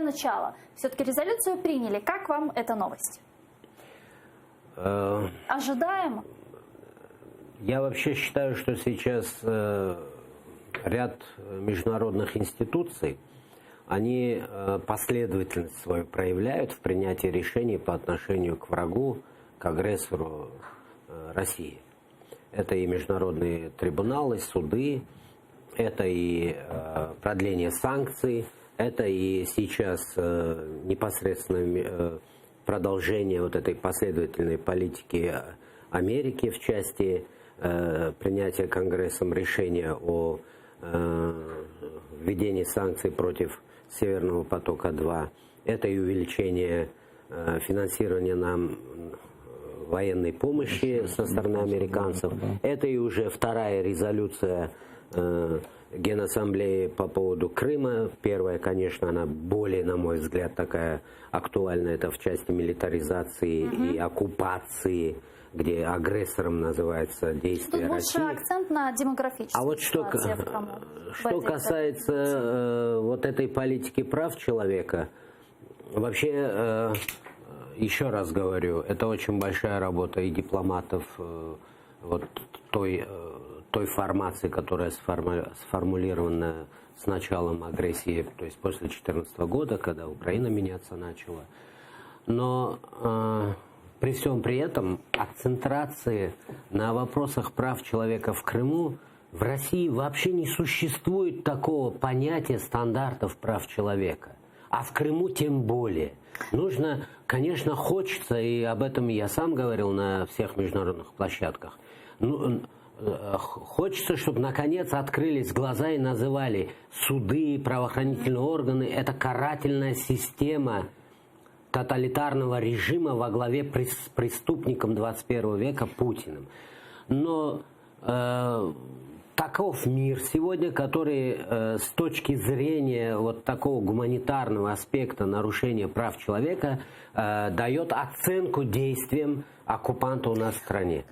начала все-таки резолюцию приняли. Как вам эта новость? Ожидаемо? Я вообще считаю, что сейчас ряд международных институций, они последовательность свою проявляют в принятии решений по отношению к врагу, к агрессору России. Это и международные трибуналы, суды, это и продление санкций, это и сейчас непосредственно продолжение вот этой последовательной политики Америки в части принятия Конгрессом решения о введении санкций против Северного потока-2. Это и увеличение финансирования нам военной помощи со стороны американцев. Это и уже вторая резолюция Генассамблеи по поводу Крыма. Первая, конечно, она более, на мой взгляд, такая актуальная. Это в части милитаризации и оккупации, где агрессором называется действие России. Лучше акцент на демографической ситуации в Крыму. Что касается вот этой политики прав человека, вообще, еще раз говорю, это очень большая работа и дипломатов вот той формации, которая сформулирована с началом агрессии, то есть после 2014 года, когда Украина меняться начала. Но при всем при этом акцентрации на вопросах прав человека в Крыму в России вообще не существует такого понятия стандартов прав человека. А в Крыму тем более. Нужно, конечно, хочется, и об этом я сам говорил на всех международных площадках, хочется, чтобы наконец открылись глаза и называли суды, правоохранительные органы, это карательная система тоталитарного режима во главе с преступником 21 века Путиным. Но таков мир сегодня, который с точки зрения вот такого гуманитарного аспекта нарушения прав человека дает оценку действиям оккупанта у нас в стране.